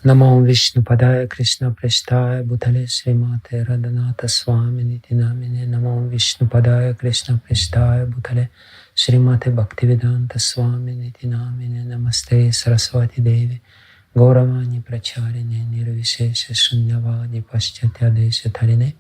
Namo Vishnu Padaya Krishna Prasthaya Bhutale Srimate Radhanath Swami Niti Namine. Namo Vishnu Padaya Krishna Prasthaya Bhutale Srimate Bhakti Vijnana Goswami Niti Namine. Namaste Saraswati Devi Gauravani Pracharine Nirvishesha Shunyavadi Paschatya Desha Tarine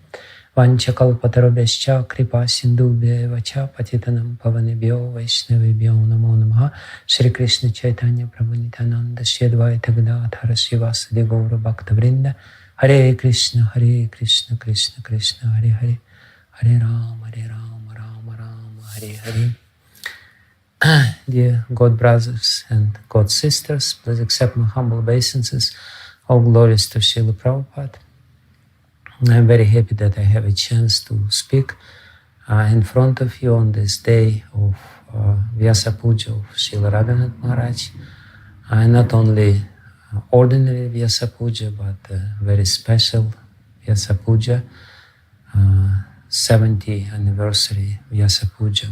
Vanchakalpatarabhescha Kripa Sindhubhya Vacha Patitanam Pavanebhyo Vaishnavibhyo Namo Namaha. Shri Krishna Chaitanya Prabhu Nityananda Shri Advaita Gadadhara Srivasadi Gaura Bhakta Vrinda. Hare Krishna Krishna Krishna Hare Hare, Hare Rama Rama Rama Hare Hare. Dear God brothers and God sisters, please accept my humble obeisances. All glories to Srila Prabhupada. I'm very happy that I have a chance to speak in front of you on this day of Vyasa Puja of Srila Radhanath Maharaj. Not only ordinary Vyasa Puja, but very special Vyasa Puja, 70th anniversary Vyasa Puja.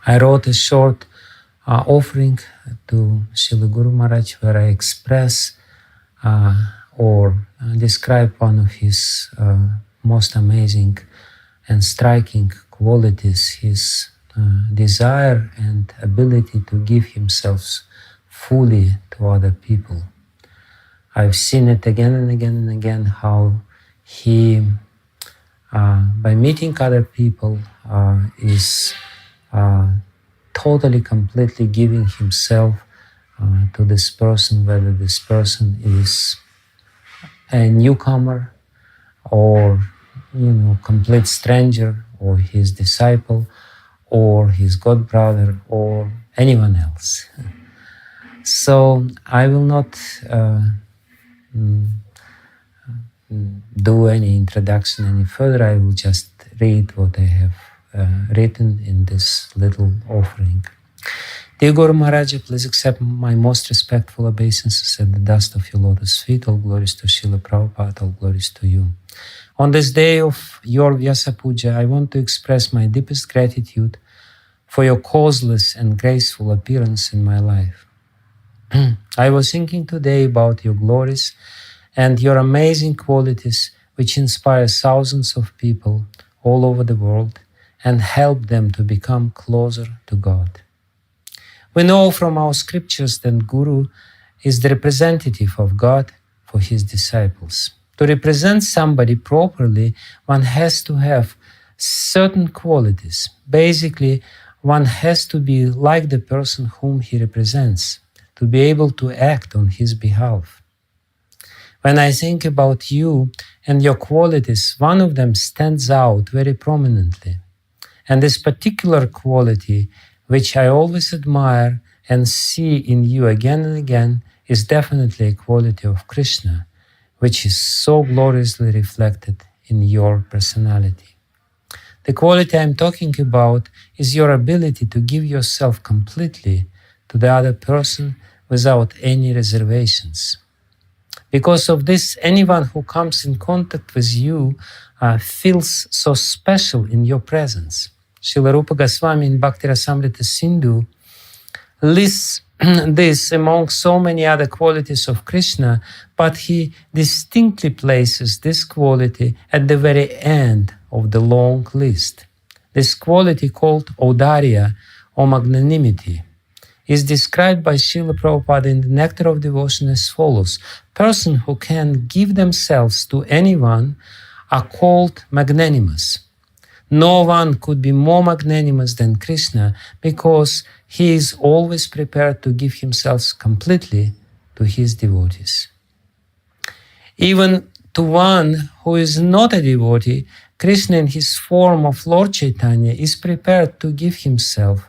I wrote a short offering to Srila Guru Maharaj where I express or describe one of his most amazing and striking qualities, his desire and ability to give himself fully to other people. I've seen it again and again and again how he, by meeting other people, is totally, completely giving himself to this person, whether this person is a newcomer or, complete stranger, or his disciple, or his god brother, or anyone else. So I will not do any introduction any further. I will just read what I have written in this little offering. Dear Guru Maharaj, please accept my most respectful obeisances at the dust of your lotus feet. All glories to Srila Prabhupada, all glories to you. On this day of your Vyasa Puja, I want to express my deepest gratitude for your causeless and graceful appearance in my life. I was thinking today about your glories and your amazing qualities which inspire thousands of people all over the world and help them to become closer to God. We know from our scriptures that Guru is the representative of God for his disciples. To represent somebody properly, one has to have certain qualities. Basically, one has to be like the person whom he represents, to be able to act on his behalf. When I think about you and your qualities, one of them stands out very prominently. And this particular quality, which I always admire and see in you again and again, is definitely a quality of Krishna, which is so gloriously reflected in your personality. The quality I'm talking about is your ability to give yourself completely to the other person without any reservations. Because of this, anyone who comes in contact with you feels so special in your presence. Srila Rupa Goswami in Bhakti Rasamrita Sindhu lists this among so many other qualities of Krishna, but he distinctly places this quality at the very end of the long list. This quality, called Audarya or magnanimity, is described by Srila Prabhupada in the Nectar of Devotion as follows: persons who can give themselves to anyone are called magnanimous. No one could be more magnanimous than Krishna because he is always prepared to give himself completely to his devotees. Even to one who is not a devotee, Krishna in his form of Lord Chaitanya is prepared to give himself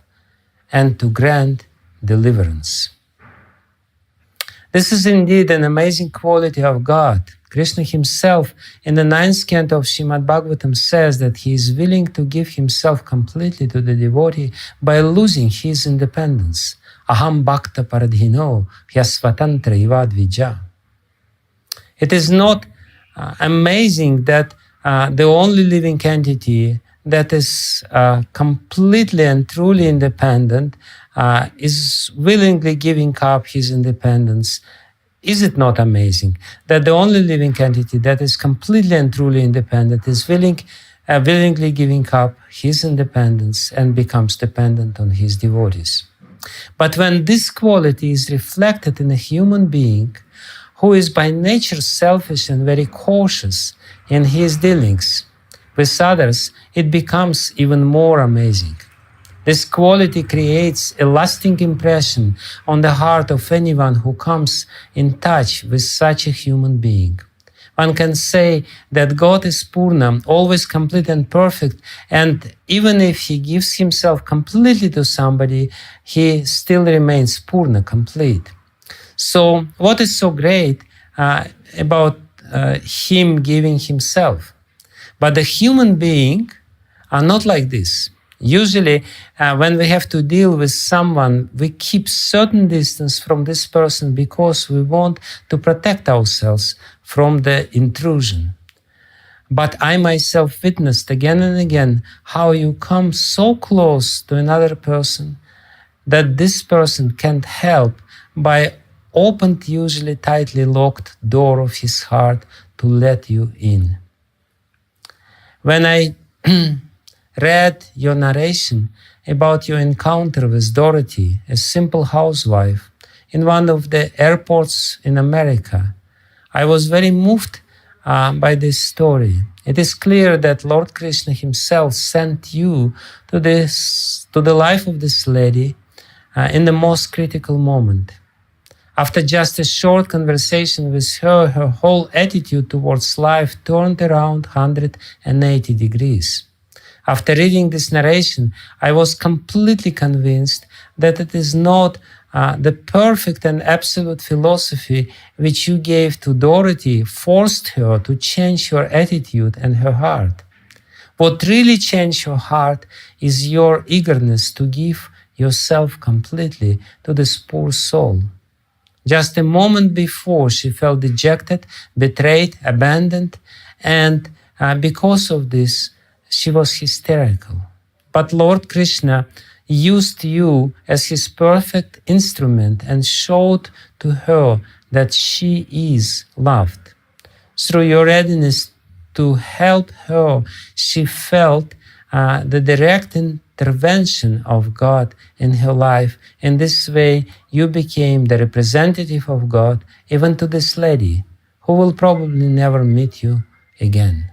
and to grant deliverance. This is indeed an amazing quality of God. Krishna himself in the 9th canto of Srimad Bhagavatam says that he is willing to give himself completely to the devotee by losing his independence. Aham bhakta paradhino hyasvatantra ivadvija. It is not amazing that the only living entity that is completely and truly independent is willingly giving up his independence Is it not amazing that the only living entity that is completely and truly independent is willingly giving up his independence and becomes dependent on his devotees? But when this quality is reflected in a human being who is by nature selfish and very cautious in his dealings with others, it becomes even more amazing. This quality creates a lasting impression on the heart of anyone who comes in touch with such a human being. One can say that God is Purna, always complete and perfect, and even if he gives himself completely to somebody, he still remains Purna, complete. So what is so great about him giving himself? But the human being are not like this. Usually, when we have to deal with someone, we keep certain distance from this person because we want to protect ourselves from the intrusion. But I myself witnessed again and again how you come so close to another person that this person can't help by opened, usually tightly locked door of his heart to let you in. When I read your narration about your encounter with Dorothy, a simple housewife, in one of the airports in America, I was very moved by this story. It is clear that Lord Krishna himself sent you to the life of this lady in the most critical moment. After just a short conversation with her, her whole attitude towards life turned around 180 degrees. After reading this narration, I was completely convinced that it is not the perfect and absolute philosophy which you gave to Dorothy forced her to change her attitude and her heart. What really changed her heart is your eagerness to give yourself completely to this poor soul. Just a moment before, she felt dejected, betrayed, abandoned, and because of this, she was hysterical. But Lord Krishna used you as his perfect instrument and showed to her that she is loved. Through your readiness to help her, she felt the direct intervention of God in her life. In this way, you became the representative of God even to this lady, who will probably never meet you again.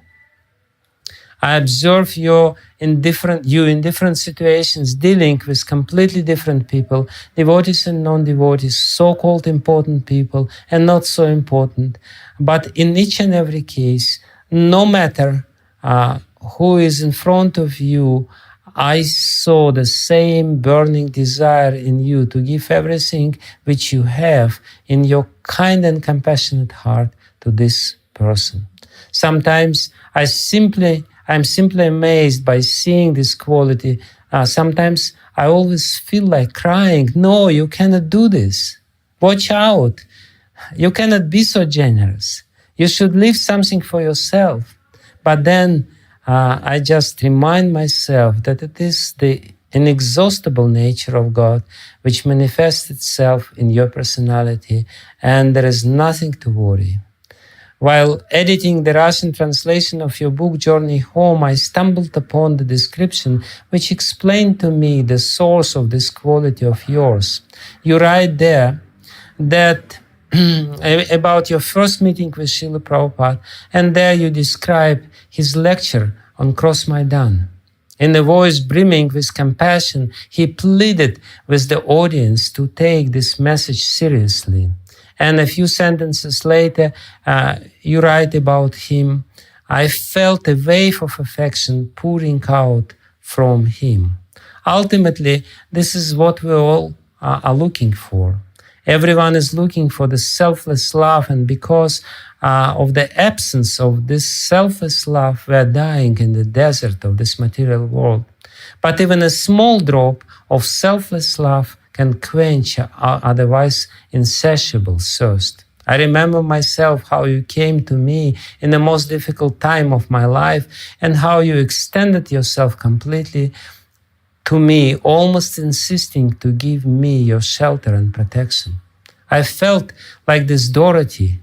I observe you in different situations, dealing with completely different people, devotees and non-devotees, so-called important people and not so important. But in each and every case, no matter who is in front of you, I saw the same burning desire in you to give everything which you have in your kind and compassionate heart to this person. Sometimes I'm simply amazed by seeing this quality. Sometimes I always feel like crying. No, you cannot do this. Watch out. You cannot be so generous. You should leave something for yourself. But then I just remind myself that it is the inexhaustible nature of God which manifests itself in your personality, and there is nothing to worry. While editing the Russian translation of your book Journey Home, I stumbled upon the description which explained to me the source of this quality of yours. You write there that about your first meeting with Srila Prabhupada, and there you describe his lecture on Cross Maidan. In a voice brimming with compassion, he pleaded with the audience to take this message seriously. And a few sentences later, you write about him, I felt a wave of affection pouring out from him. Ultimately, this is what we all are looking for. Everyone is looking for the selfless love, and because of the absence of this selfless love, we are dying in the desert of this material world. But even a small drop of selfless love can quench otherwise insatiable thirst. I remember myself how you came to me in the most difficult time of my life and how you extended yourself completely to me, almost insisting to give me your shelter and protection. I felt like this Dorothy,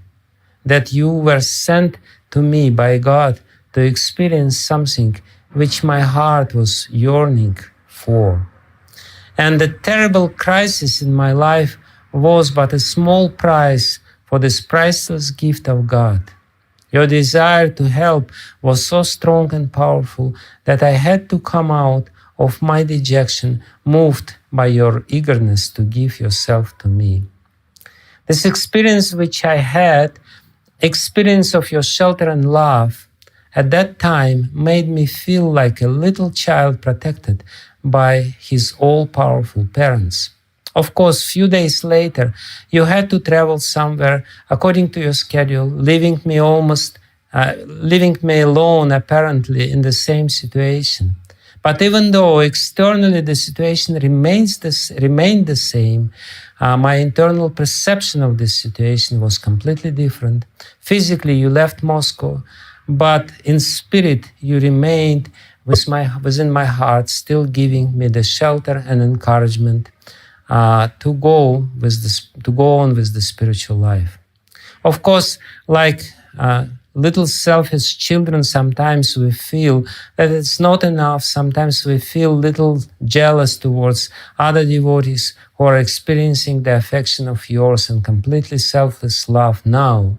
that you were sent to me by God to experience something which my heart was yearning for. And the terrible crisis in my life was but a small price for this priceless gift of God. Your desire to help was so strong and powerful that I had to come out of my dejection, moved by your eagerness to give yourself to me. This experience which I had, experience of your shelter and love, at that time made me feel like a little child protected by his all-powerful parents. Of course, few days later, you had to travel somewhere according to your schedule, leaving me alone apparently in the same situation. But even though externally the situation remained the same, my internal perception of this situation was completely different. Physically, you left Moscow, but in spirit, you remained within my heart, still giving me the shelter and encouragement to go on with the spiritual life. Of course, like little selfish children, sometimes we feel that it's not enough. Sometimes we feel a little jealous towards other devotees who are experiencing the affection of yours and completely selfless love now.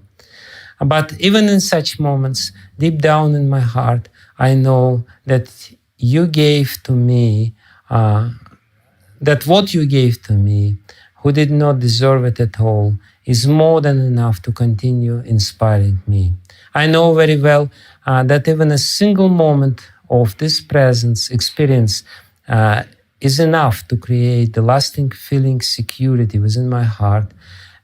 But even in such moments, deep down in my heart, I know that you gave to me, that what you gave to me, who did not deserve it at all, is more than enough to continue inspiring me. I know very well that even a single moment of this presence experience is enough to create the lasting feeling security within my heart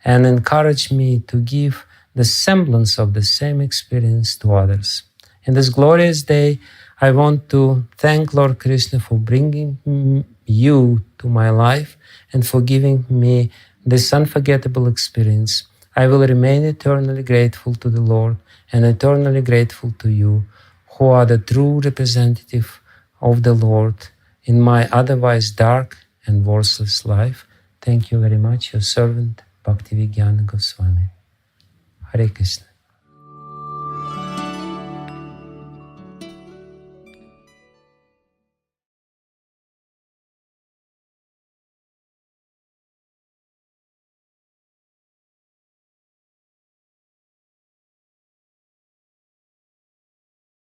and encourage me to give the semblance of the same experience to others. In this glorious day, I want to thank Lord Krishna for bringing you to my life and for giving me this unforgettable experience. I will remain eternally grateful to the Lord and eternally grateful to you, who are the true representative of the Lord in my otherwise dark and worthless life. Thank you very much, your servant, Bhakti Vijnana Goswami. Hare Krishna.